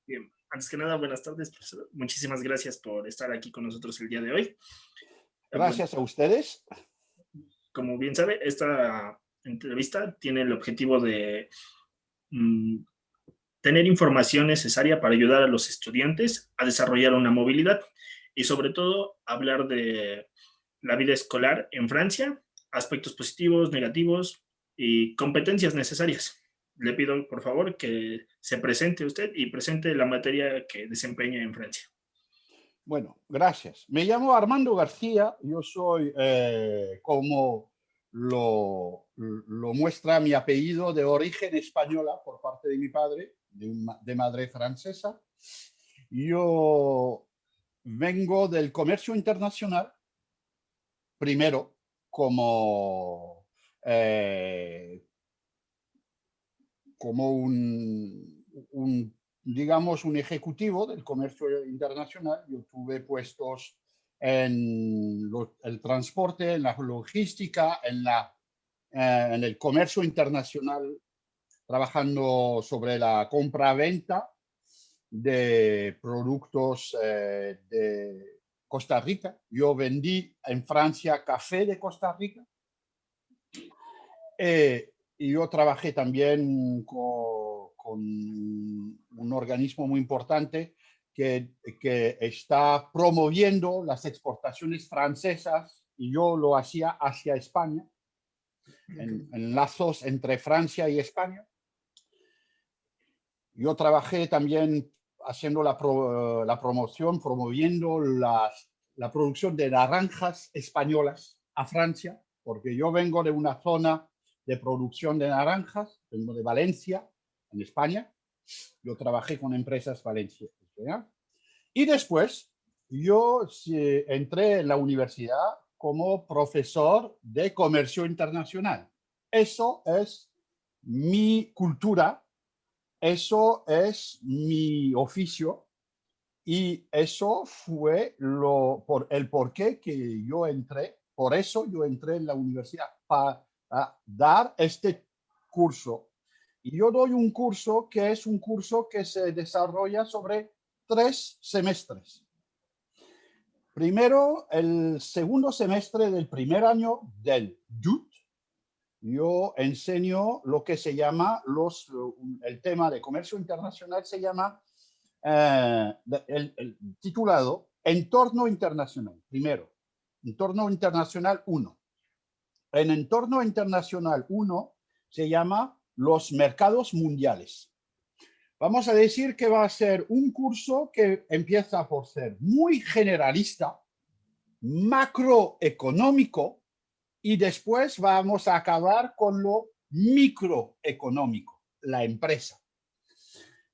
Bien, antes que nada, buenas tardes, profesor. Muchísimas gracias por estar aquí con nosotros el día de hoy. Bueno, Gracias a ustedes. como bien sabe, esta entrevista tiene el objetivo de mm, tener información necesaria para ayudar a los estudiantes a desarrollar una movilidad y sobre todo hablar de la vida escolar en Francia, aspectos positivos, negativos y competencias necesarias. Le pido, por favor, que se presente usted y presente la materia que desempeña en Francia. Bueno, gracias. Me llamo Armando García. Yo soy, como lo muestra mi apellido, de origen española por parte de mi padre, de madre francesa. Yo vengo del comercio internacional, primero eh, como digamos, un ejecutivo del comercio internacional. Yo tuve puestos en el transporte, en la logística, en el comercio internacional, trabajando sobre la compra-venta de productos de Costa Rica. Yo vendí en Francia café de Costa Rica. Y yo trabajé también con un organismo muy importante que está promoviendo las exportaciones francesas, y yo lo hacía hacia España, en lazos entre Francia y España. Yo trabajé también haciendo la promoción, promoviendo la producción de naranjas españolas a Francia, porque yo vengo de una zona de producción de naranjas, vengo de Valencia, en España. Yo trabajé con empresas valencianas. Y después yo entré en la universidad como profesor de comercio internacional. Eso es mi cultura, eso es mi oficio, y eso fue el porqué que yo entré. Por eso yo entré en la universidad, para dar este curso. Y yo doy un curso que es un curso que se desarrolla sobre 3 semestres. Primero, el segundo semestre del primer año del DUT, yo enseño lo que se llama el tema de comercio internacional, se llama el titulado Entorno Internacional. Primero, Entorno Internacional 1. En Entorno Internacional 1 se llama Los mercados mundiales. Vamos a decir que va a ser un curso que empieza por ser muy generalista, macroeconómico, y después vamos a acabar con lo microeconómico, la empresa.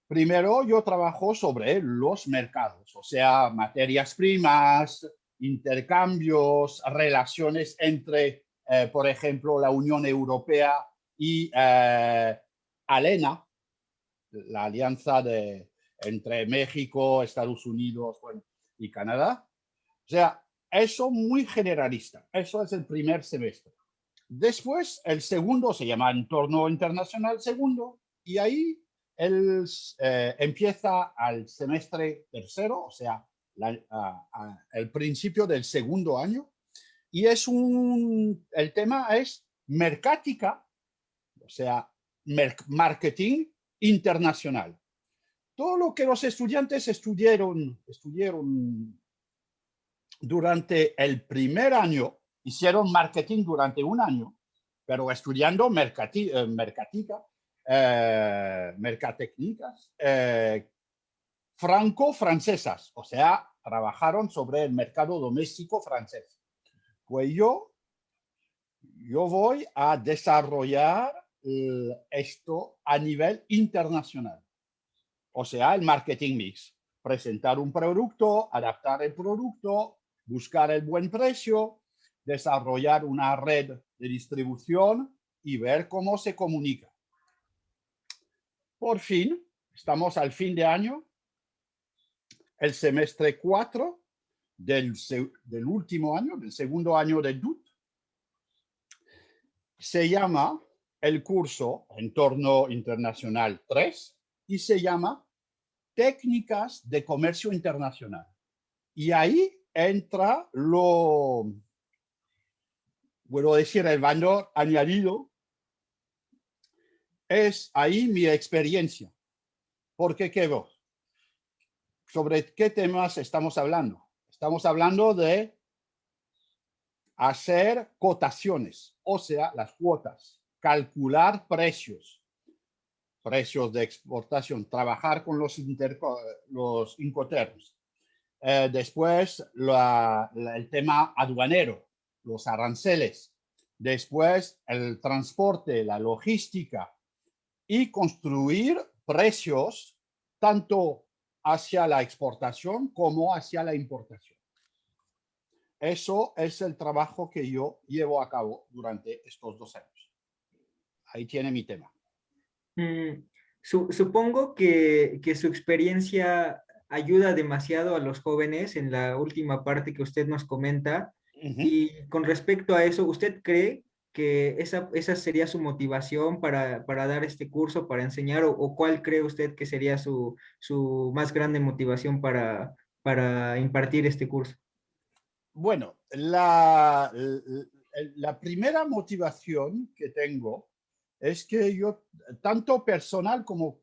Primero yo trabajo sobre los mercados, o sea, materias primas, intercambios, relaciones entre, por ejemplo, la Unión Europea y ALENA, la alianza entre México, Estados Unidos, bueno, y Canadá. O sea, eso muy generalista. Eso es el primer semestre. Después, el segundo se llama Entorno Internacional segundo, y ahí empieza al semestre tercero, o sea, el principio del segundo año, y el tema es mercática, o sea, marketing internacional. Todo lo que los estudiantes estudiaron durante el primer año, hicieron marketing durante un año, pero estudiando mercatécnicas franco-francesas, o sea, trabajaron sobre el mercado doméstico francés. Pues yo voy a desarrollar esto a nivel internacional, o sea, el marketing mix. Presentar un producto, adaptar el producto, buscar el buen precio, desarrollar una red de distribución y ver cómo se comunica. Por fin, estamos al fin de año, el semestre 4 del último año, del segundo año del DUT. Se llama el curso Entorno Internacional 3 y se llama técnicas de comercio internacional. Y ahí entra lo, puedo decir, el valor añadido, es ahí mi experiencia. Porque, ¿qué vos? ¿Sobre qué temas estamos hablando? Estamos hablando de hacer cotaciones, o sea, las cuotas, calcular precios, precios de exportación, trabajar con los incoterms. Después, el tema aduanero, los aranceles. Después, el transporte, la logística y construir precios tanto hacia la exportación como hacia la importación. Eso es el trabajo que yo llevo a cabo durante estos 2 años. Ahí tiene mi tema. Supongo que su experiencia ayuda demasiado a los jóvenes en la última parte que usted nos comenta. Y con respecto a eso, ¿usted cree que esa sería su motivación para dar este curso, para enseñar, o cuál cree usted que sería su más grande motivación para impartir este curso? Bueno, la primera motivación que tengo es que yo, tanto personal como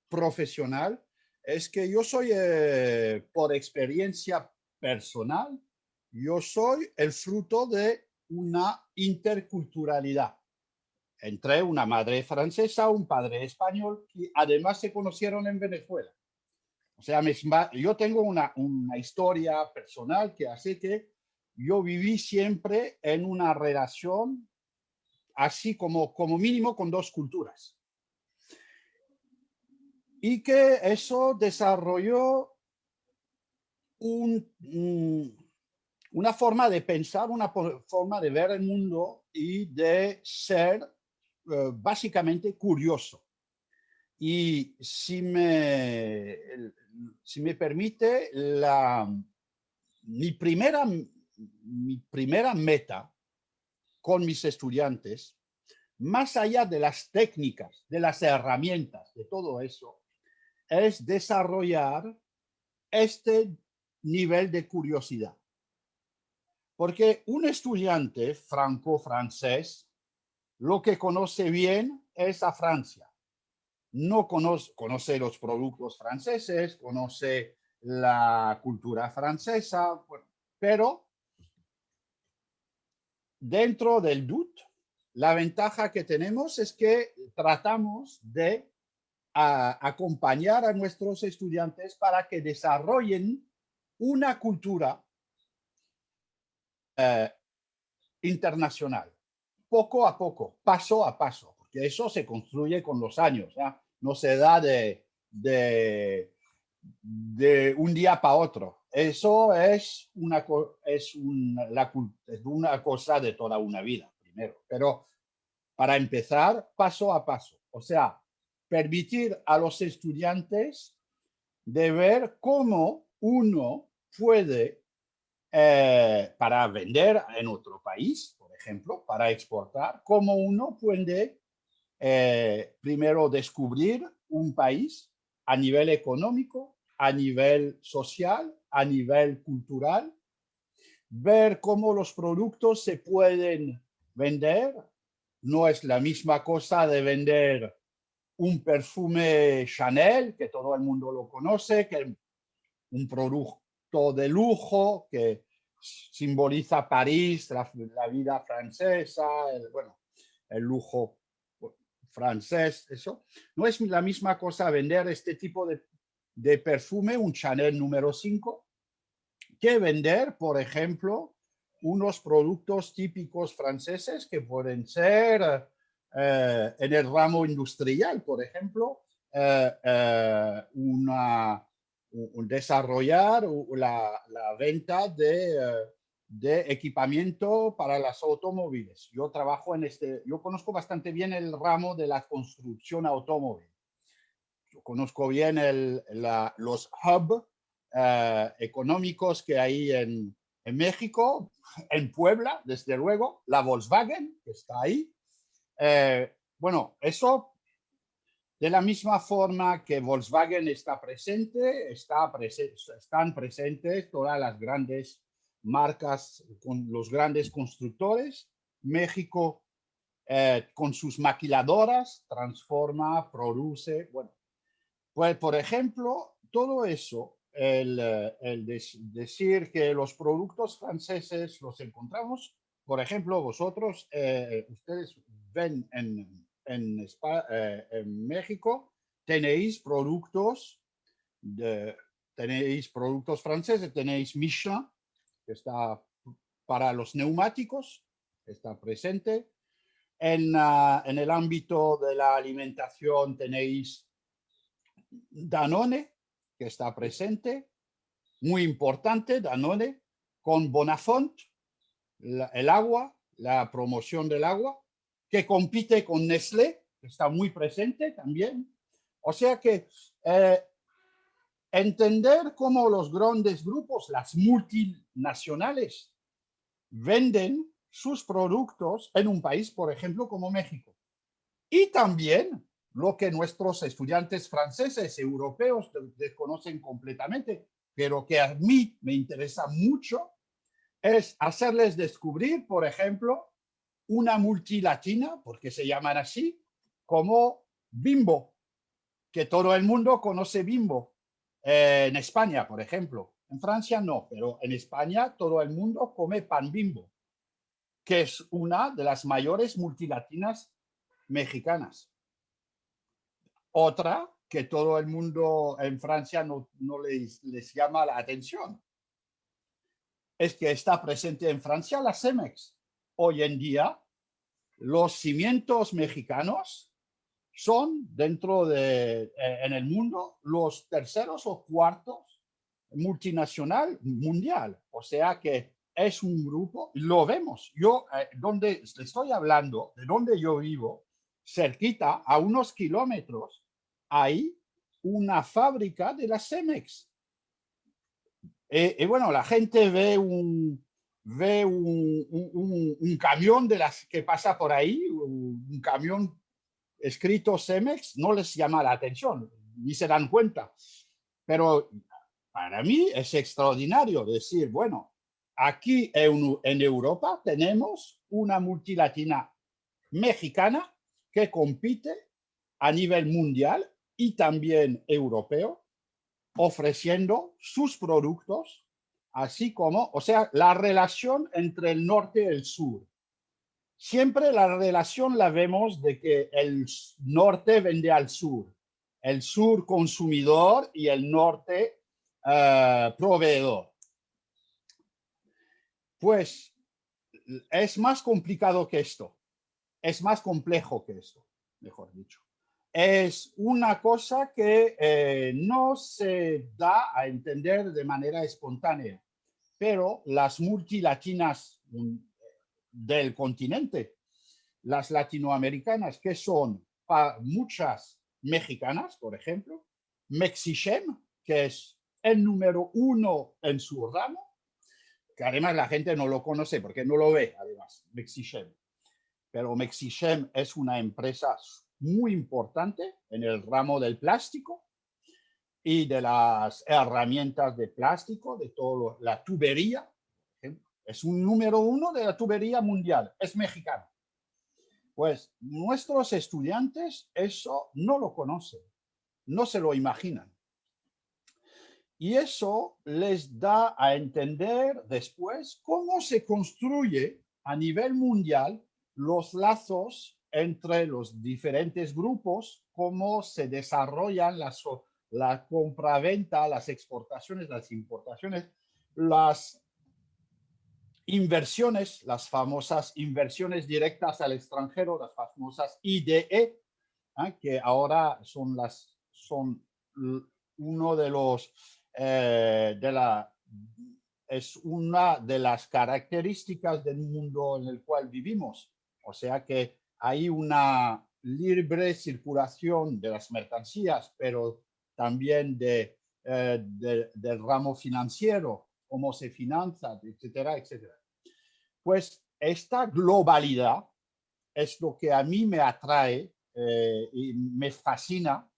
profesional, es que yo soy, por experiencia personal, yo soy el fruto de una interculturalidad entre una madre francesa, un padre español, que además se conocieron en Venezuela. O sea, yo tengo una historia personal que hace que yo viví siempre en una relación así como mínimo con 2 culturas. Y que eso desarrolló una forma de pensar, una forma de ver el mundo y de ser básicamente curioso. Y si me permite, mi primera meta con mis estudiantes, más allá de las técnicas, de las herramientas, de todo eso, es desarrollar este nivel de curiosidad. Porque un estudiante franco-francés lo que conoce bien es a Francia. No conoce los productos franceses, conoce la cultura francesa, pero dentro del DUT, la ventaja que tenemos es que tratamos de acompañar a nuestros estudiantes para que desarrollen una cultura internacional, poco a poco, paso a paso, porque eso se construye con los años, ¿ya? No se da de un día para otro. Eso es una cosa de toda una vida, primero. Pero para empezar, paso a paso. O sea, permitir a los estudiantes de ver cómo uno puede, para vender en otro país, por ejemplo, para exportar, cómo uno puede primero descubrir un país a nivel económico, a nivel social, a nivel cultural, ver cómo los productos se pueden vender. No es la misma cosa de vender un perfume Chanel, que todo el mundo lo conoce, que un producto de lujo que simboliza París, la vida francesa, el lujo francés, eso. No es la misma cosa vender este tipo de perfume, un Chanel número 5, que vender, por ejemplo, unos productos típicos franceses que pueden ser en el ramo industrial, por ejemplo, desarrollar la venta de equipamiento para las automóviles. Yo trabajo yo conozco bastante bien el ramo de la construcción automóvil. Yo conozco bien los hubs económicos que hay en México, en Puebla, desde luego, la Volkswagen, que está ahí. Bueno, eso De la misma forma que Volkswagen está presente, están presentes todas las grandes marcas, con los grandes constructores. México, con sus maquiladoras, transforma, produce. Bueno, pues, por ejemplo, todo eso, decir que los productos franceses los encontramos, por ejemplo, vosotros, ustedes ven en México, tenéis tenéis productos franceses, tenéis Michelin, que está para los neumáticos, está presente. En el ámbito de la alimentación tenéis Danone, que está presente, muy importante, Danone, con Bonafont, el agua, la promoción del agua, que compite con Nestlé, que está muy presente también. O sea que entender cómo los grandes grupos, las multinacionales, venden sus productos en un país, por ejemplo, como México. Y también lo que nuestros estudiantes franceses, europeos, desconocen completamente, pero que a mí me interesa mucho, es hacerles descubrir, por ejemplo, una multilatina, porque se llaman así, como Bimbo, que todo el mundo conoce Bimbo. En España, por ejemplo. En Francia no, pero en España todo el mundo come pan Bimbo, que es una de las mayores multilatinas mexicanas. Otra que todo el mundo en Francia no les llama la atención es que está presente en Francia la Cemex. Hoy en día, los cimientos mexicanos son en el mundo los terceros o cuartos multinacional mundial. O sea que es un grupo, lo vemos. Yo, donde estoy hablando, de donde yo vivo, cerquita, a unos kilómetros, hay una fábrica de la Cemex. Y bueno, la gente ve un camión que pasa por ahí, un camión escrito Cemex, no les llama la atención, ni se dan cuenta. Pero para mí es extraordinario decir, bueno, aquí en Europa tenemos una multilatina mexicana que compite a nivel mundial y también europeo, ofreciendo sus productos, así como, o sea, la relación entre el norte y el sur. Siempre la relación la vemos de que el norte vende al sur, el sur consumidor y el norte proveedor. Pues es más complicado que esto, es más complejo que esto, mejor dicho. Es una cosa que no se da a entender de manera espontánea, pero las multilatinas del continente, las latinoamericanas, que son muchas mexicanas, por ejemplo, Mexichem, que es el número 1 en su ramo, que además la gente no lo conoce porque no lo ve, además, Mexichem. Pero Mexichem es una empresa muy importante en el ramo del plástico y de las herramientas de plástico, de toda la tubería. Es un número 1 de la tubería mundial, es mexicano. Pues nuestros estudiantes eso no lo conocen, no se lo imaginan. Y eso les da a entender después cómo se construye a nivel mundial los lazos entre los diferentes grupos, cómo se desarrollan la compra-venta, las exportaciones, las importaciones, las inversiones, las famosas inversiones directas al extranjero, las famosas IDE, que ahora son uno de los es una de las características del mundo en el cual vivimos. O sea que hay una libre circulación de las mercancías, pero también del ramo financiero, cómo se financia, etcétera, etcétera. Pues esta globalidad es lo que a mí me atrae y me fascina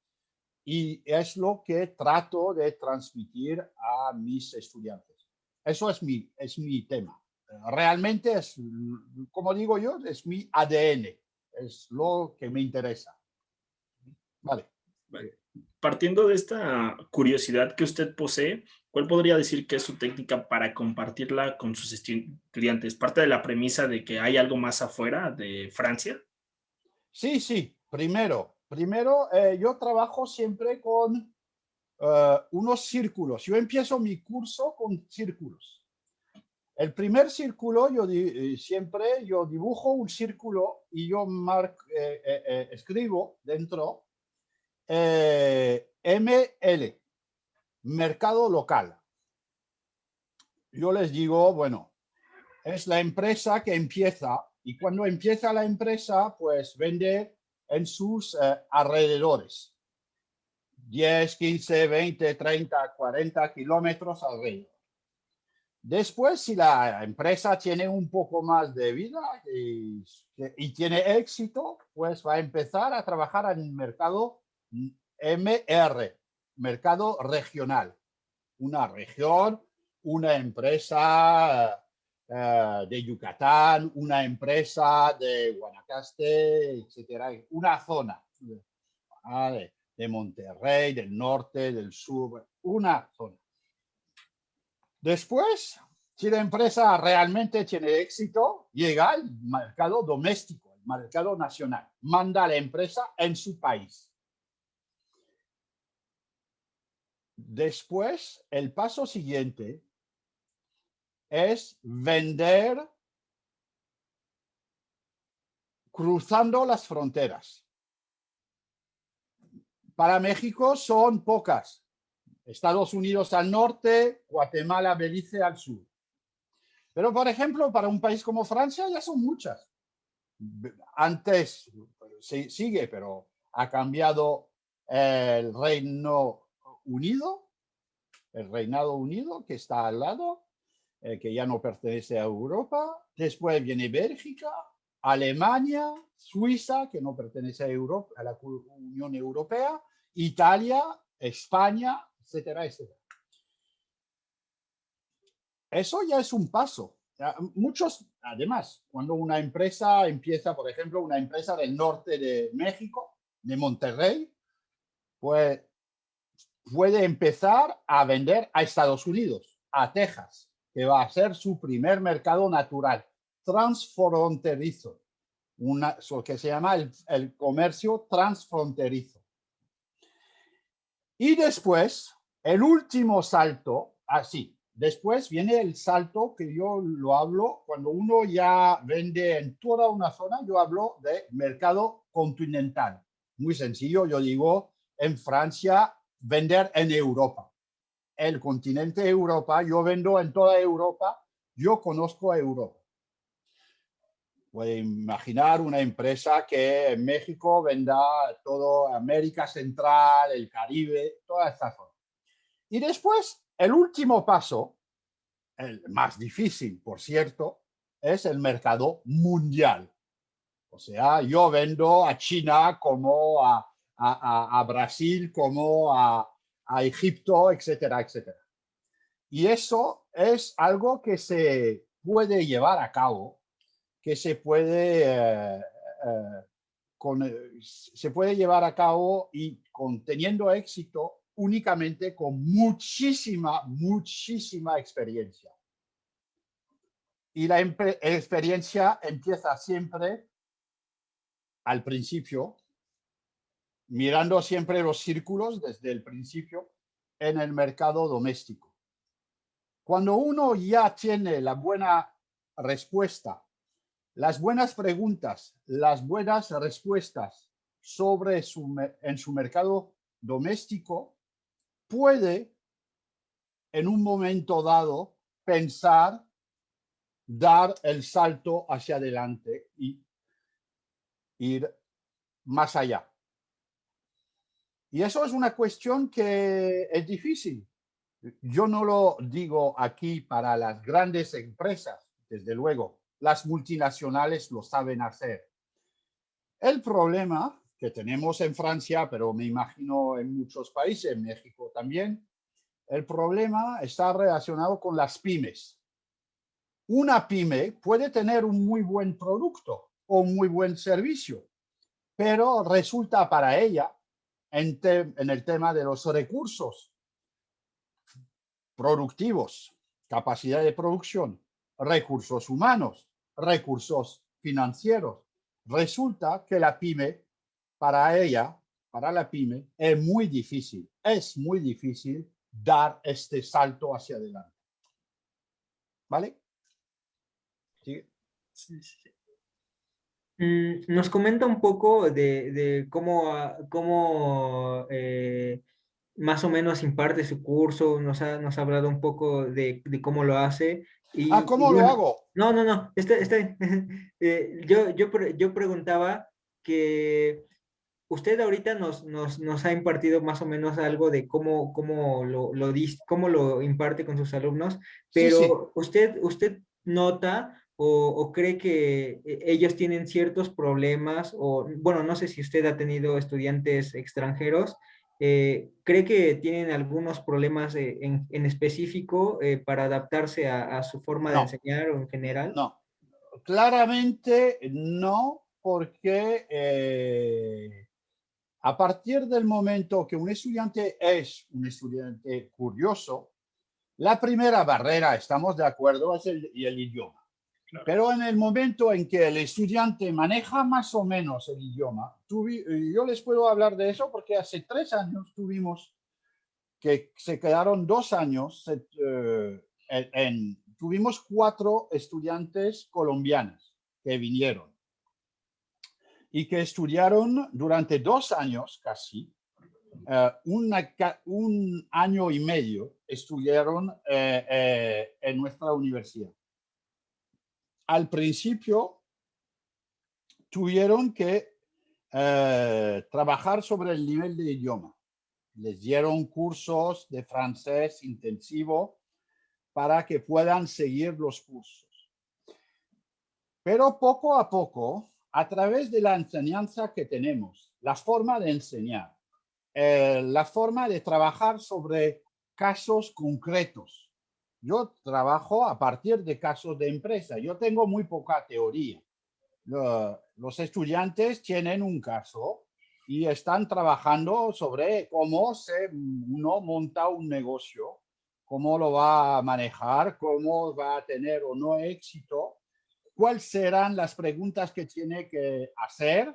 y es lo que trato de transmitir a mis estudiantes. Eso es mi tema. Realmente es, como digo yo, es mi ADN, es lo que me interesa. Vale. Partiendo de esta curiosidad que usted posee, ¿cuál podría decir que es su técnica para compartirla con sus estudiantes? ¿Parte de la premisa de que hay algo más afuera de Francia? Sí, sí. Primero, yo trabajo siempre con unos círculos. Yo empiezo mi curso con círculos. El primer círculo, siempre yo dibujo un círculo y yo escribo dentro ML, mercado local. Yo les digo, bueno, es la empresa que empieza y cuando empieza la empresa, pues vende en sus alrededores. 10, 15, 20, 30, 40 kilómetros alrededor. Después, si la empresa tiene un poco más de vida y tiene éxito, pues va a empezar a trabajar en el mercado MR, mercado regional. Una región, una empresa de Yucatán, una empresa de Guanacaste, etcétera, una zona de Monterrey, del norte, del sur, una zona. Después, si la empresa realmente tiene éxito, llega al mercado doméstico, el mercado nacional, manda a la empresa en su país. Después, el paso siguiente es vender cruzando las fronteras. Para México son pocas. Estados Unidos al norte, Guatemala, Belice al sur. Pero, por ejemplo, para un país como Francia ya son muchas. Antes sigue, pero ha cambiado el Reino Unido, el Reinado Unido, que está al lado, que ya no pertenece a Europa. Después viene Bélgica, Alemania, Suiza, que no pertenece a Europa, a la Unión Europea, Italia, España, etcétera, etcétera. Eso ya es un paso. Muchos, además, cuando una empresa empieza, por ejemplo, una empresa del norte de México, de Monterrey, pues puede empezar a vender a Estados Unidos, a Texas, que va a ser su primer mercado natural, transfronterizo, lo que se llama el comercio transfronterizo. Y después, el último salto, así, después viene el salto que yo lo hablo, cuando uno ya vende en toda una zona, yo hablo de mercado continental. Muy sencillo, yo digo, en Francia, vender en Europa. El continente Europa, yo vendo en toda Europa, yo conozco a Europa. Puede imaginar una empresa que en México venda toda América Central, el Caribe, toda esta zona. Y después, el último paso, el más difícil, por cierto, es el mercado mundial. O sea, yo vendo a China como a Brasil, como a Egipto, etcétera, etcétera. Y eso es algo que se puede llevar a cabo, que se puede llevar a cabo y teniendo éxito únicamente con muchísima experiencia. Y la experiencia empieza siempre al principio, mirando siempre los círculos desde el principio en el mercado doméstico. Cuando uno ya tiene la buena respuesta, las buenas preguntas, las buenas respuestas en su mercado doméstico, puede en un momento dado pensar, dar el salto hacia adelante y ir más allá. Y eso es una cuestión que es difícil. Yo no lo digo aquí para las grandes empresas, desde luego, las multinacionales lo saben hacer. El problema que tenemos en Francia, pero me imagino en muchos países, en México también, el problema está relacionado con las pymes. Una pyme puede tener un muy buen producto o un muy buen servicio, pero resulta para ella, en el tema de los recursos productivos, capacidad de producción, recursos humanos, recursos financieros, resulta que la pyme, para ella, para la pyme, es muy difícil dar este salto hacia adelante. ¿Vale? ¿Sí? Sí, sí, sí. Nos comenta un poco de cómo, más o menos imparte su curso, nos ha hablado un poco de cómo lo hace. Ah, Y ¿cómo lo bueno, hago? no, está bien. Yo preguntaba que usted ahorita nos ha impartido más o menos algo de cómo lo imparte con sus alumnos, Sí, sí. pero usted nota o cree que ellos tienen ciertos problemas, o bueno, no sé si usted ha tenido estudiantes extranjeros, ¿cree que tienen algunos problemas en específico para adaptarse a su forma de No, enseñar o en general? no. Claramente no, porque a partir del momento que un estudiante es un estudiante curioso, la primera barrera, estamos de acuerdo, es el idioma. Claro. Pero en el momento en que el estudiante maneja más o menos el idioma, yo les puedo hablar de eso porque hace 3 años tuvimos que se quedaron 2 años tuvimos 4 estudiantes colombianas que vinieron y que estudiaron durante 2 años casi, un año y medio estuvieron en nuestra universidad. Al principio tuvieron que trabajar sobre el nivel de idioma. Les dieron cursos de francés intensivo para que puedan seguir los cursos. Pero poco a poco, a través de la enseñanza que tenemos, la forma de enseñar, la forma de trabajar sobre casos concretos. Yo trabajo a partir de casos de empresa. Yo tengo muy poca teoría. Los estudiantes tienen un caso y están trabajando sobre cómo uno monta un negocio, cómo lo va a manejar, cómo va a tener o no éxito, cuáles serán las preguntas que tiene que hacer.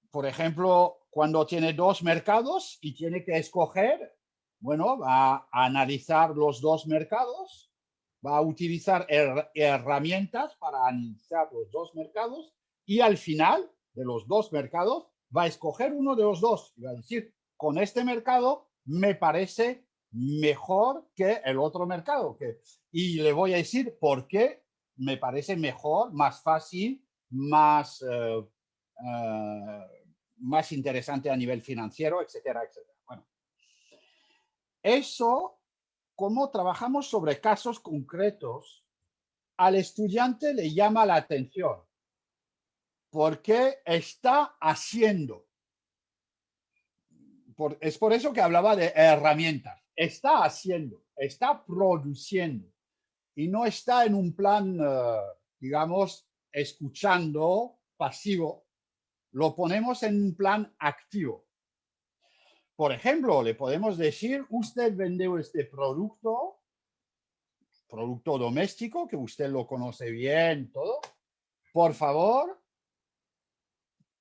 Por ejemplo, cuando tiene 2 mercados y tiene que escoger, bueno, va a analizar los 2 mercados, va a utilizar herramientas para analizar los 2 mercados y al final de los 2 mercados va a escoger uno de los 2 y va a decir, con este mercado me parece mejor que el otro mercado. Y le voy a decir por qué me parece mejor, más fácil, más interesante a nivel financiero, etcétera, etcétera. Bueno, eso, como trabajamos sobre casos concretos, al estudiante le llama la atención porque está haciendo. Es por eso que hablaba de herramientas. Está haciendo, está produciendo y no está en un plan, digamos, escuchando, pasivo. Lo ponemos en un plan activo. Por ejemplo, le podemos decir, usted vende este producto doméstico, que usted lo conoce bien, todo. Por favor,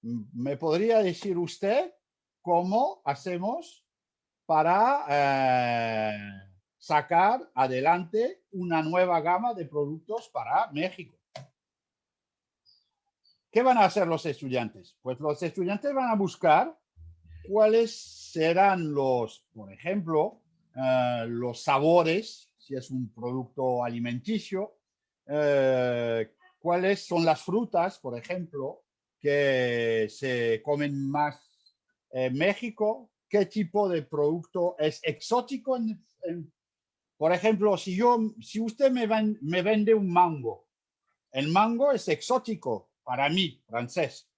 ¿me podría decir usted cómo hacemos para sacar adelante una nueva gama de productos para México? ¿Qué van a hacer los estudiantes? Pues los estudiantes van a buscar cuáles serán por ejemplo, los sabores, si es un producto alimenticio, cuáles son las frutas, por ejemplo, que se comen más en México, qué tipo de producto es exótico. Por ejemplo, si usted me vende un mango, el mango es exótico para mí, francés.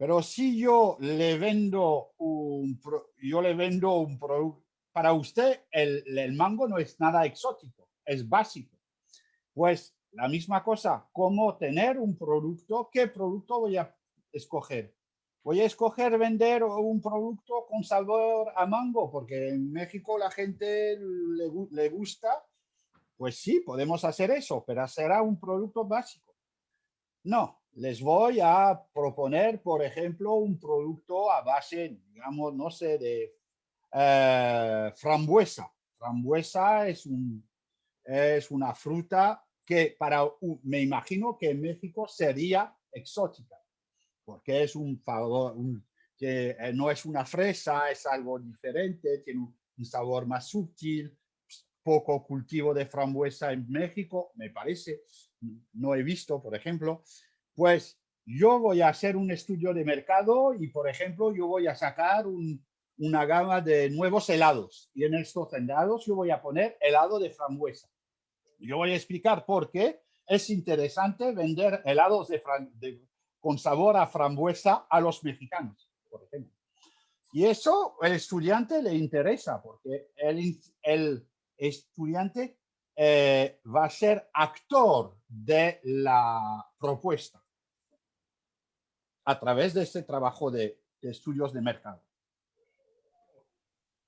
Pero si yo le vendo un producto, para usted el mango no es nada exótico, es básico. Pues la misma cosa, ¿cómo tener un producto? ¿Qué producto voy a escoger? Voy a escoger vender un producto con sabor a mango, porque en México la gente le gusta. Pues sí, podemos hacer eso, pero será un producto básico. No, les voy a proponer, por ejemplo, un producto a base, digamos, no sé, de frambuesa. Frambuesa es una fruta que me imagino que en México sería exótica, porque es que no es una fresa, es algo diferente, tiene un sabor más sutil, poco cultivo de frambuesa en México, me parece, no he visto, por ejemplo. Pues yo voy a hacer un estudio de mercado y, por ejemplo, yo voy a sacar una gama de nuevos helados, y en estos helados yo voy a poner helado de frambuesa. Yo voy a explicar por qué es interesante vender helados con sabor a frambuesa a los mexicanos, por ejemplo. Y eso al estudiante le interesa, porque el estudiante va a ser actor de la propuesta a través de este trabajo de estudios de mercado.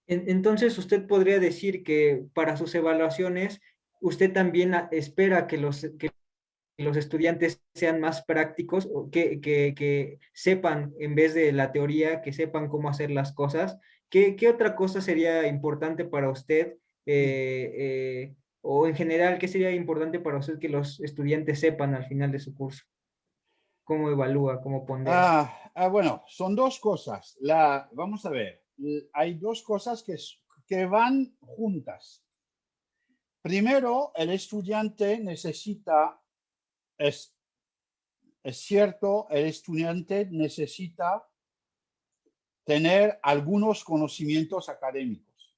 Entonces, usted podría decir que para sus evaluaciones, usted también espera que los estudiantes sean más prácticos, o que sepan, en vez de la teoría, que sepan cómo hacer las cosas. ¿Qué otra cosa sería importante para usted? O en general, ¿qué sería importante para usted que los estudiantes sepan al final de su curso? ¿Cómo evalúa, cómo pondera? Bueno, son dos cosas. Vamos a ver, hay dos cosas que van juntas. Primero, el estudiante necesita, es cierto, el estudiante necesita tener algunos conocimientos académicos,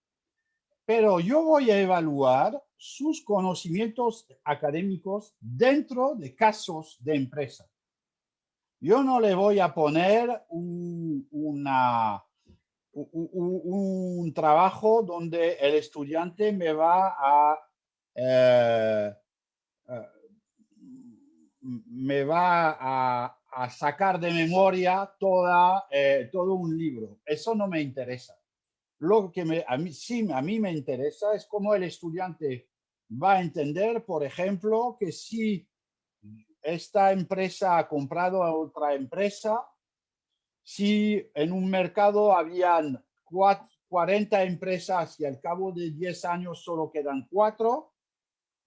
pero yo voy a evaluar sus conocimientos académicos dentro de casos de empresa. Yo no le voy a poner un trabajo donde el estudiante me va eh, eh, a sacar de memoria todo un libro. Eso no me interesa. Lo que a mí me interesa es cómo el estudiante va a entender, por ejemplo, que si esta empresa ha comprado a otra empresa, si en un mercado habían 40 empresas y al cabo de 10 años solo quedan 4,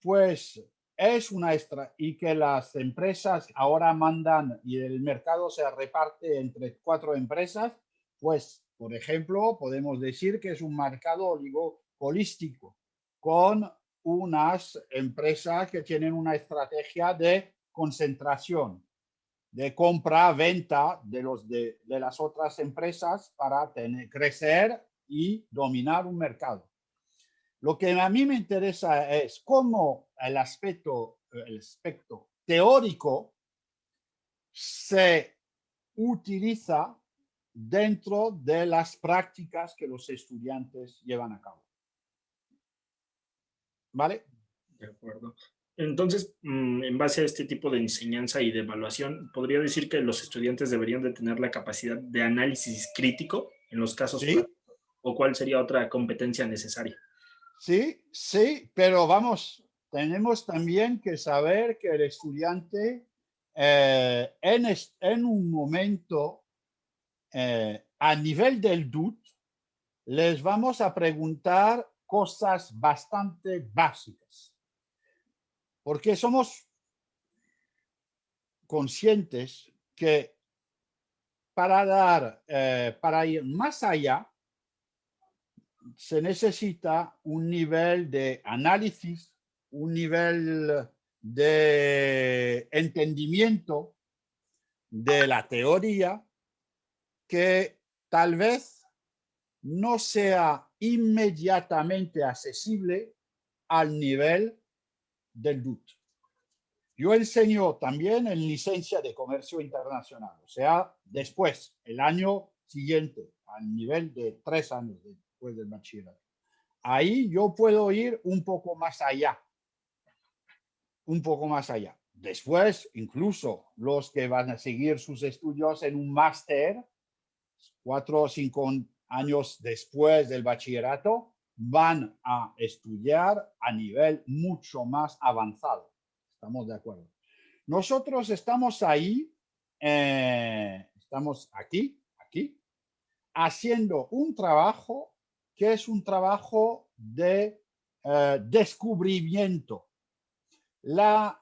pues es una extra, y que las empresas ahora mandan y el mercado se reparte entre 4 empresas, pues, por ejemplo, podemos decir que es un mercado oligopolístico con unas empresas que tienen una estrategia de concentración, de compra-venta de las otras empresas para crecer y dominar un mercado. Lo que a mí me interesa es cómo el aspecto teórico se utiliza dentro de las prácticas que los estudiantes llevan a cabo. ¿Vale? De acuerdo. Entonces, en base a este tipo de enseñanza y de evaluación, ¿podría decir que los estudiantes deberían de tener la capacidad de análisis crítico en los casos Sí, prácticos? ¿O cuál sería otra competencia necesaria? sí, sí, pero vamos, tenemos también que saber que el estudiante en un momento a nivel del DUT les vamos a preguntar cosas bastante básicas, porque somos conscientes que para ir más allá se necesita un nivel de análisis, un nivel de entendimiento de la teoría que tal vez no sea inmediatamente accesible al nivel del DUT. Yo enseño también en licencia de comercio internacional, o sea, después, el año siguiente, al nivel de 3 años después del bachillerato. Ahí yo puedo ir un poco más allá, un poco más allá. Después, incluso los que van a seguir sus estudios en un máster, 4 o 5 años después del bachillerato, van a estudiar a nivel mucho más avanzado. ¿Estamos de acuerdo? Nosotros estamos ahí, estamos aquí, haciendo un trabajo que es un trabajo de descubrimiento. Lo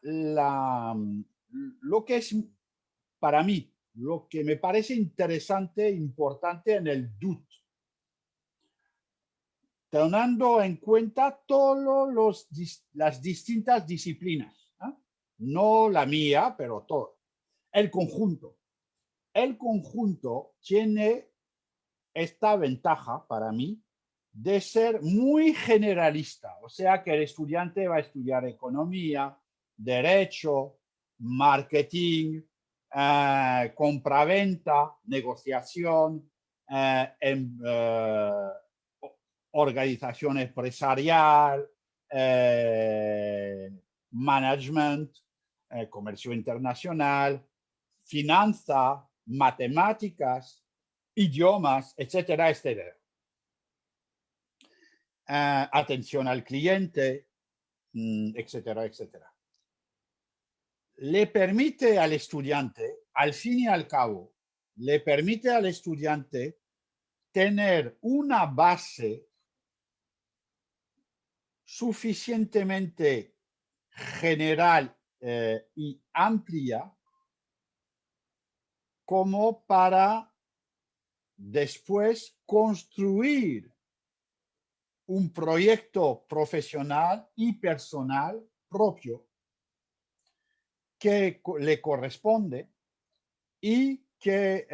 que es para mí, lo que me parece interesante, importante en el DUT, teniendo en cuenta todas las distintas disciplinas, ¿eh? No la mía, pero todo. El conjunto. El conjunto tiene esta ventaja para mí de ser muy generalista, o sea que el estudiante va a estudiar economía, derecho, marketing, compraventa, negociación, organización empresarial, management, comercio internacional, finanza, matemáticas, idiomas, etcétera, etcétera. Atención al cliente, etcétera, etcétera. Le permite al estudiante, al fin y al cabo, le permite al estudiante tener una base suficientemente general y amplia como para después construir un proyecto profesional y personal propio que le corresponde y que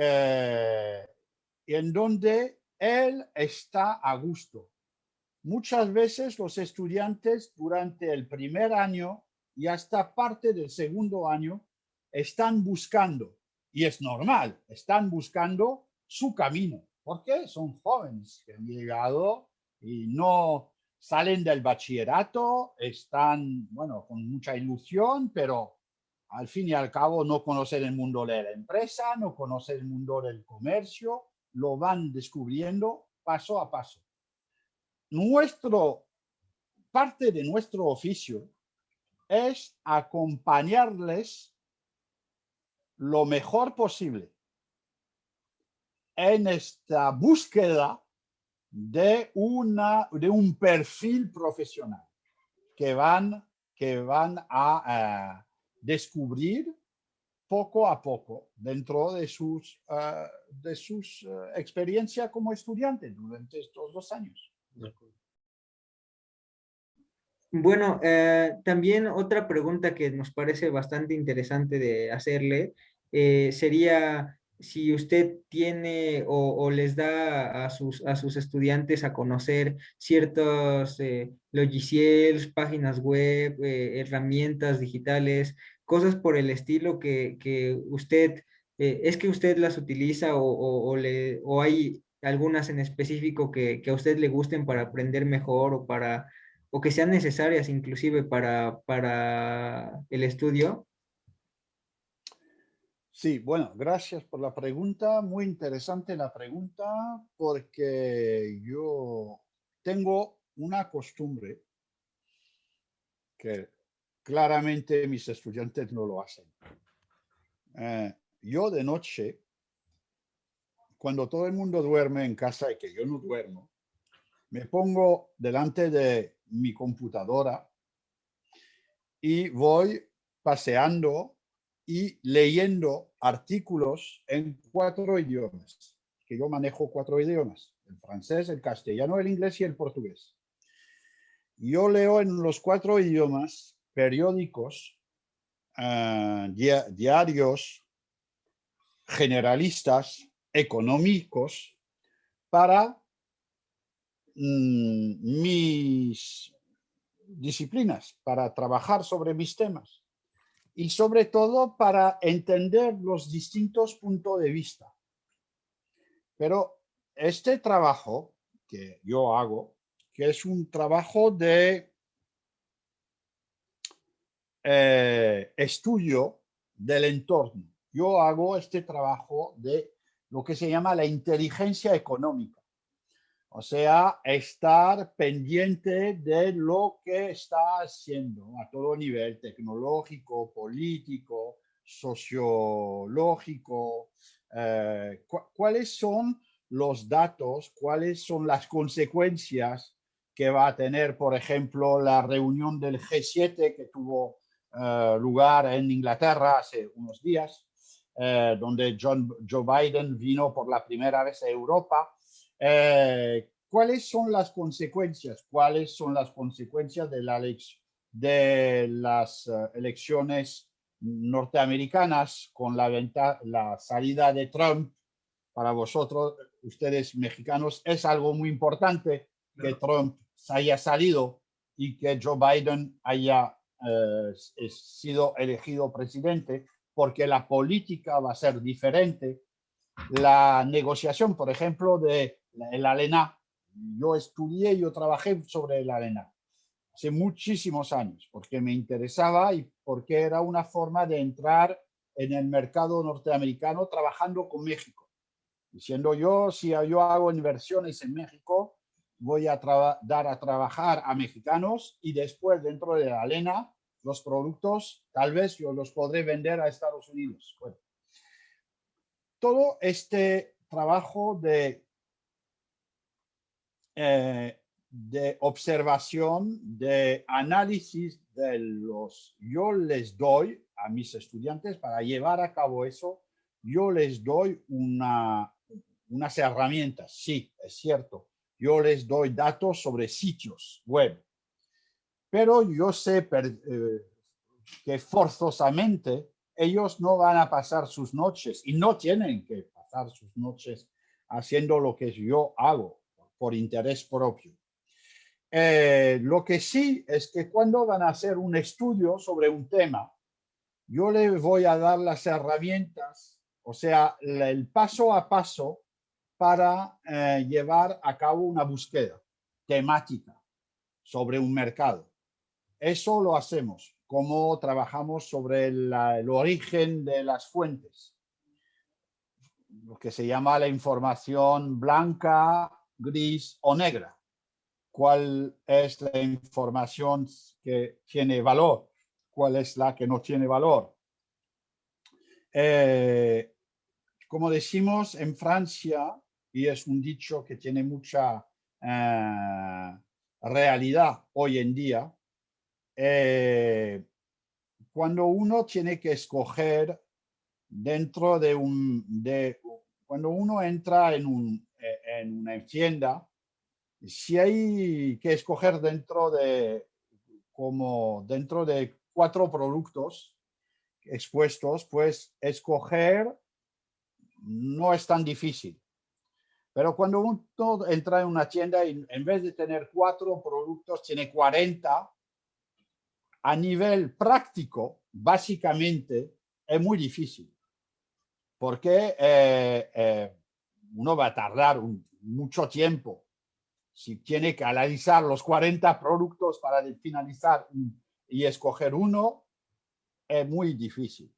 en donde él está a gusto. Muchas veces los estudiantes durante el primer año y hasta parte del segundo año están buscando, y es normal, están buscando su camino, porque son jóvenes que han llegado y no salen del bachillerato, están, bueno, con mucha ilusión, pero al fin y al cabo no conocen el mundo de la empresa, no conocen el mundo del comercio, lo van descubriendo paso a paso. Parte de nuestro oficio es acompañarles lo mejor posible en esta búsqueda de un perfil profesional que van a descubrir poco a poco dentro de sus experiencias como estudiantes durante estos 2 años. Bueno, también otra pregunta que nos parece bastante interesante de hacerle sería si usted tiene o les da a sus estudiantes a conocer ciertos logiciels, páginas web, herramientas digitales, cosas por el estilo que usted, es que usted las utiliza o hay algunas en específico que a usted le gusten para aprender mejor o que sean necesarias inclusive para el estudio? Sí, bueno, gracias por la pregunta. Muy interesante la pregunta porque yo tengo una costumbre que claramente mis estudiantes no lo hacen. Yo de noche, cuando todo el mundo duerme en casa y que yo no duermo, me pongo delante de mi computadora y voy paseando y leyendo artículos en 4 idiomas, que yo manejo 4 idiomas, el francés, el castellano, el inglés y el portugués. Yo leo en los 4 idiomas periódicos, diarios, generalistas, económicos, para mis disciplinas, para trabajar sobre mis temas. y sobre todo para entender los distintos puntos de vista. Pero este trabajo que yo hago, que es un trabajo de estudio del entorno. Yo hago este trabajo de lo que se llama la inteligencia económica. O sea, estar pendiente de lo que está haciendo a todo nivel tecnológico, político, sociológico. ¿Cuáles son los datos? ¿Cuáles son las consecuencias que va a tener, por ejemplo, la reunión del G7 que tuvo lugar en Inglaterra hace unos días, donde Joe Biden vino por la primera vez a Europa? ¿Cuáles son las consecuencias? ¿Cuáles son las consecuencias de las elecciones norteamericanas con la salida de Trump? Para vosotros, ustedes mexicanos, es algo muy importante que Trump haya salido y que Joe Biden haya sido elegido presidente, porque la política va a ser diferente. La negociación, por ejemplo, de el ALENA. Yo estudié, yo trabajé sobre el ALENA hace muchísimos años, porque me interesaba y porque era una forma de entrar en el mercado norteamericano trabajando con México. Diciendo yo, si yo hago inversiones en México, voy a dar a trabajar a mexicanos y después dentro de la ALENA, los productos, tal vez yo los podré vender a Estados Unidos. Bueno, todo este trabajo de observación, de análisis de yo les doy a mis estudiantes para llevar a cabo eso, yo les doy unas herramientas, sí, es cierto, yo les doy datos sobre sitios web, pero yo sé que forzosamente ellos no van a pasar sus noches y no tienen que pasar sus noches haciendo lo que yo hago por interés propio. Lo que sí es que cuando van a hacer un estudio sobre un tema, yo les voy a dar las herramientas, o sea, el paso a paso para llevar a cabo una búsqueda temática sobre un mercado. Eso lo hacemos, como trabajamos sobre el origen de las fuentes, lo que se llama la información blanca, gris o negra. ¿Cuál es la información que tiene valor? ¿Cuál es la que no tiene valor? Como decimos en Francia, y es un dicho que tiene mucha realidad hoy en día, cuando uno tiene que escoger dentro cuando uno entra en una tienda, si hay que escoger dentro de 4 productos expuestos, pues escoger no es tan difícil. Pero cuando uno entra en una tienda y en vez de tener 4 productos, tiene 40, a nivel práctico, básicamente, es muy difícil. Porque uno va a tardar mucho tiempo. Si tiene que analizar los 40 productos para finalizar y escoger uno, es muy difícil.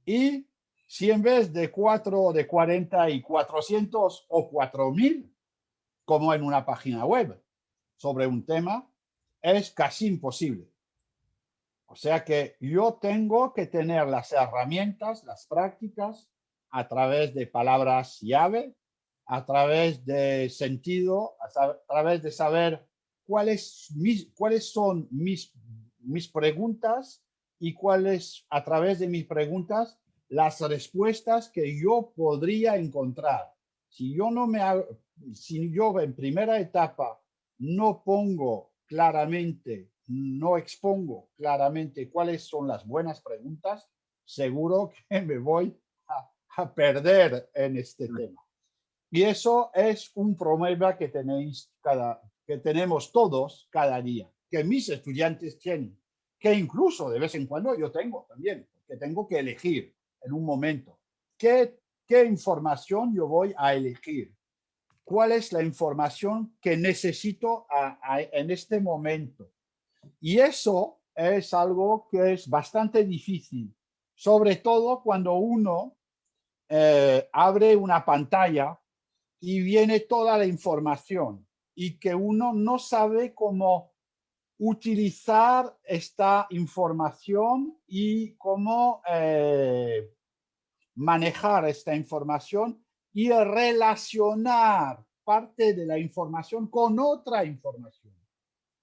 Y si en vez de 4, de 40 y 400 o 4000, como en una página web, sobre un tema, es casi imposible. O sea que yo tengo que tener las herramientas, las prácticas, a través de palabras llave, a través de sentido, a través de saber cuáles son mis preguntas y cuáles, a través de mis preguntas, las respuestas que yo podría encontrar. Si yo en primera etapa no pongo claramente, no expongo claramente cuáles son las buenas preguntas, seguro que me voy a perder en este tema. Y eso es un problema que tenemos todos cada día, que mis estudiantes tienen. que incluso de vez en cuando yo tengo también, que tengo que elegir en un momento. ¿Qué información yo voy a elegir? ¿Cuál es la información que necesito en este momento? Y eso es algo que es bastante difícil, sobre todo cuando uno abre una pantalla y viene toda la información y que uno no sabe cómo utilizar esta información y cómo manejar esta información y relacionar parte de la información con otra información.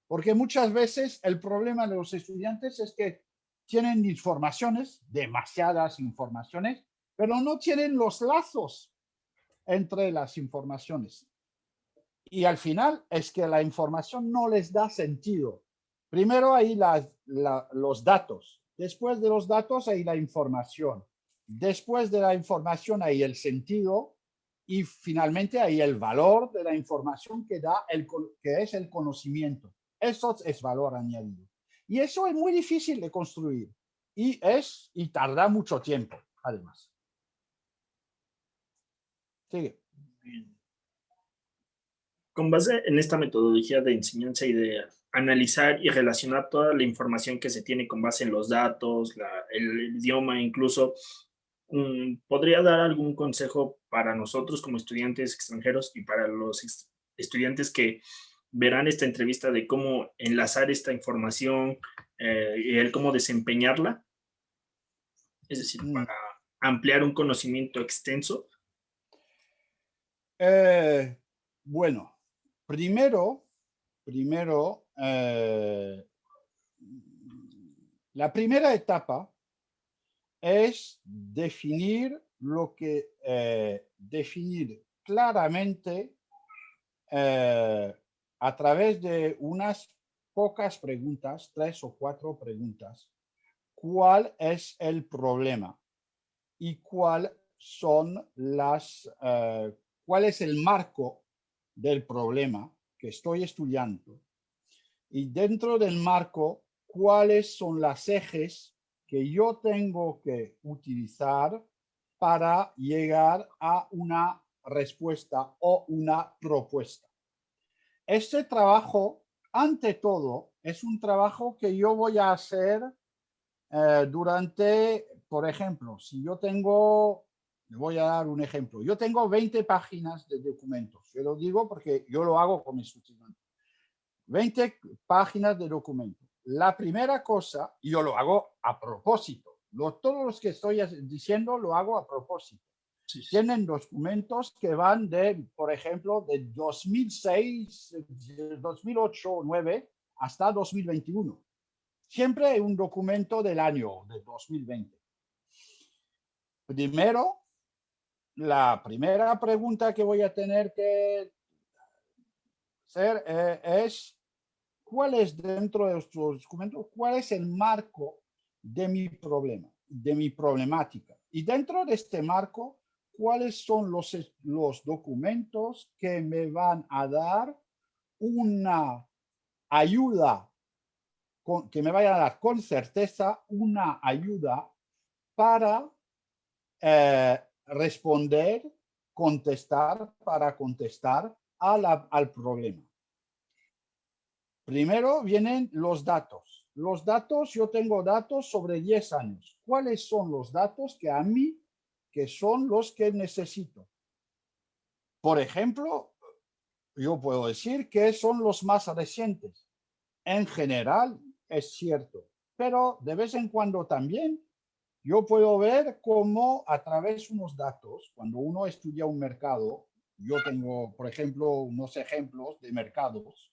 Porque muchas veces el problema de los estudiantes es que tienen informaciones, demasiadas informaciones, pero no tienen los lazos entre las informaciones. Y al final es que la información no les da sentido. Primero hay los datos, después de los datos hay la información, después de la información hay el sentido y finalmente hay el valor de la información que es el conocimiento. Eso es valor añadido. Y eso es muy difícil de construir y tarda mucho tiempo, además. Sigue. Con base en esta metodología de enseñanza y de analizar y relacionar toda la información que se tiene con base en los datos, el idioma incluso, ¿podría dar algún consejo para nosotros como estudiantes extranjeros y para los estudiantes que verán esta entrevista de cómo enlazar esta información y el cómo desempeñarla? Es decir, para ampliar un conocimiento extenso. Bueno, primero, la primera etapa es definir definir claramente a través de unas pocas preguntas, 3 o 4 preguntas, cuál es el problema y cuál es el marco del problema que estoy estudiando. Y dentro del marco, cuáles son las ejes que yo tengo que utilizar para llegar a una respuesta o una propuesta. Este trabajo, ante todo, es un trabajo que yo voy a hacer durante, por ejemplo, si yo tengo, le voy a dar un ejemplo, yo tengo 20 páginas de documentos, yo lo digo porque yo lo hago con mis estudiantes, 20 páginas de documentos. La primera cosa, yo lo hago a propósito, todos los que estoy diciendo lo hago a propósito. Sí. Tienen documentos que van por ejemplo, de 2006, 2008, 2009 hasta 2021. Siempre hay un documento del año de 2020. Primero, la primera pregunta que voy a tener que hacer es, ¿cuál es dentro de estos documentos, cuál es el marco de mi problema, de mi problemática? Y dentro de este marco, ¿cuáles son los documentos que me van a dar una ayuda, que me vayan a dar con certeza una ayuda para contestar al problema? Primero vienen los datos. Los datos, yo tengo datos sobre 10 años. ¿Cuáles son los datos que a mí, que son los que necesito? Por ejemplo, yo puedo decir que son los más recientes. En general, es cierto, pero de vez en cuando también yo puedo ver cómo a través de unos datos, cuando uno estudia un mercado, yo tengo, por ejemplo, unos ejemplos de mercados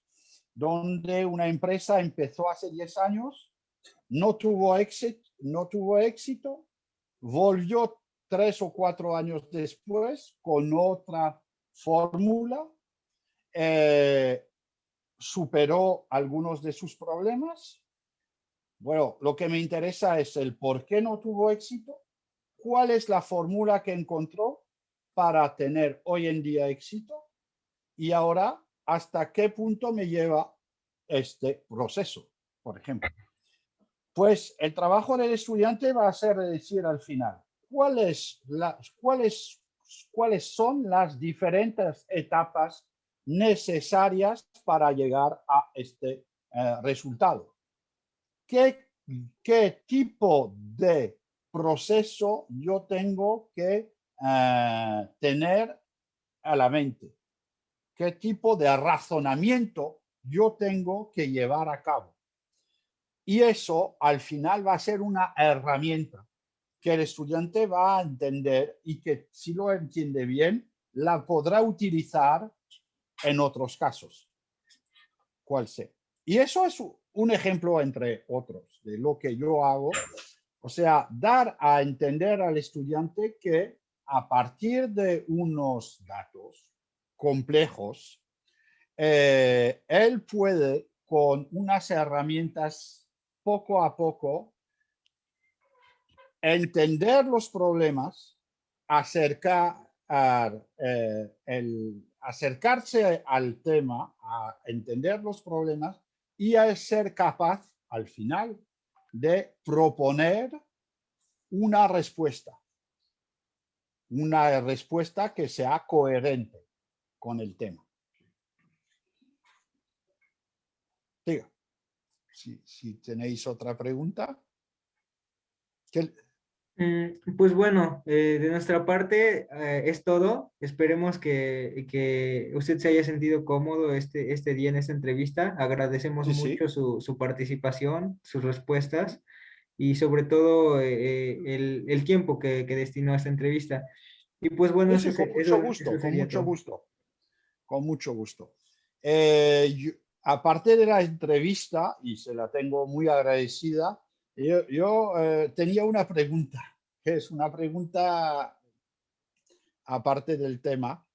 donde una empresa empezó hace 10 años, no tuvo éxito, volvió 3 o 4 años después con otra fórmula, superó algunos de sus problemas. Bueno, lo que me interesa es el por qué no tuvo éxito, cuál es la fórmula que encontró para tener hoy en día éxito y ahora hasta qué punto me lleva este proceso, por ejemplo. Pues el trabajo del estudiante va a ser decir al final, ¿cuáles son las diferentes etapas necesarias para llegar a este resultado? ¿Qué tipo de proceso yo tengo que tener a la mente? ¿Qué tipo de razonamiento yo tengo que llevar a cabo? Y eso al final va a ser una herramienta que el estudiante va a entender y que si lo entiende bien, la podrá utilizar en otros casos. ¿Cuál sea? Y eso es un ejemplo entre otros de lo que yo hago. O sea, dar a entender al estudiante que a partir de unos datos complejos, él puede con unas herramientas poco a poco entender los problemas, acercarse al tema, a entender los problemas y a ser capaz al final de proponer una respuesta que sea coherente con el tema. Diga, si tenéis otra pregunta. Pues bueno, de nuestra parte es todo. Esperemos que usted se haya sentido cómodo este día en esta entrevista. Agradecemos Sí, mucho sí. su participación, sus respuestas y sobre todo el tiempo que destinó a esta entrevista. Y pues bueno, Sí, sí, con mucho gusto, eso con sería mucho todo. gusto, con mucho gusto. Aparte de la entrevista, y se la tengo muy agradecida, yo tenía una pregunta, que es una pregunta aparte del tema.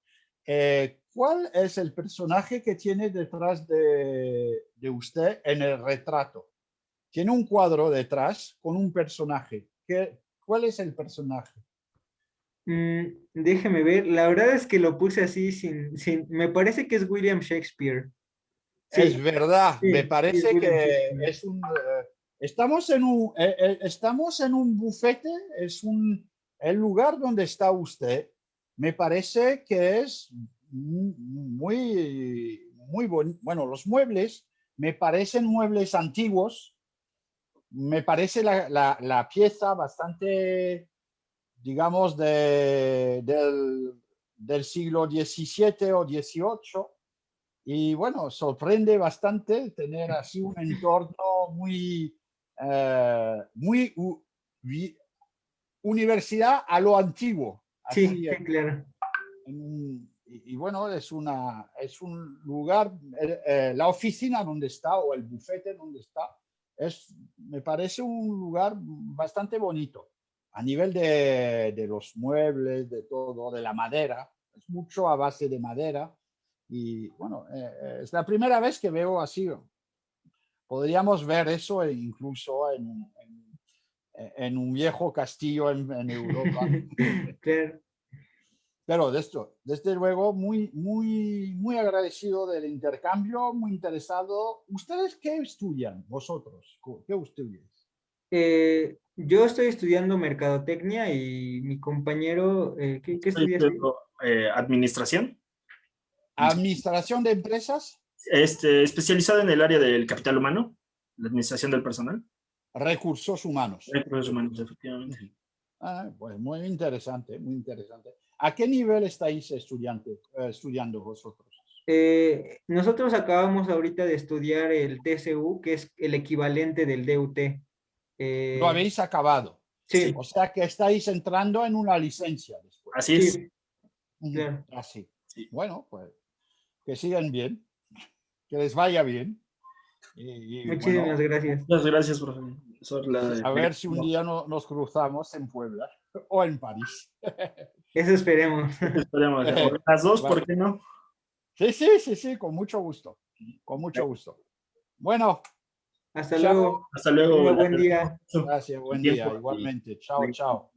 ¿Cuál es el personaje que tiene detrás de usted en el retrato? Tiene un cuadro detrás con un personaje. ¿Cuál es el personaje? Déjeme ver, la verdad es que lo puse así me parece que es William Shakespeare. Es Sí, verdad, me sí, es parece William que Shakespeare. es estamos en un bufete, el lugar donde está usted, me parece que es muy bonito. Bueno, los muebles me parecen muebles antiguos, me parece la pieza bastante, digamos, del siglo XVII o XVIII. Y bueno, sorprende bastante tener así un entorno muy universidad a lo antiguo. Sí, Así, sí, claro. y bueno, es un lugar, la oficina donde está o el bufete donde está, me parece un lugar bastante bonito. A nivel de los muebles, de todo, de la madera, es mucho a base de madera. Y bueno, es la primera vez que veo así. Podríamos ver eso incluso en un viejo castillo en Europa. Claro. Pero desde luego, muy agradecido del intercambio, muy interesado. ¿Ustedes qué estudian, vosotros? ¿Qué estudian? Yo estoy estudiando mercadotecnia y mi compañero, ¿qué Estoy estudias? estudiando administración, ¿Administración de empresas? especializado en el área del capital humano, la administración del personal. Recursos humanos. Recursos humanos, efectivamente. Pues muy interesante, muy interesante. ¿A qué nivel estáis estudiando vosotros? Nosotros acabamos ahorita de estudiar el TCU, que es el equivalente del DUT. Lo habéis acabado. Sí, Sí, O sea que estáis entrando en una licencia después. así es. sí, claro. Así. Sí. Bueno, pues que sigan bien, que les vaya bien. Y Muchísimas bueno, gracias. Muchas gracias, profesor. a ver si un día nos cruzamos en Puebla o en París. Eso esperemos. Esperemos. O las dos, ¿por Vale. qué no? Sí, con mucho gusto. Con mucho gusto. Bueno, Hasta chao. luego. Hasta Que luego. tenga Le buen agradezco día. mucho Gracias, el buen día. tiempo y Igualmente. Chao, chao.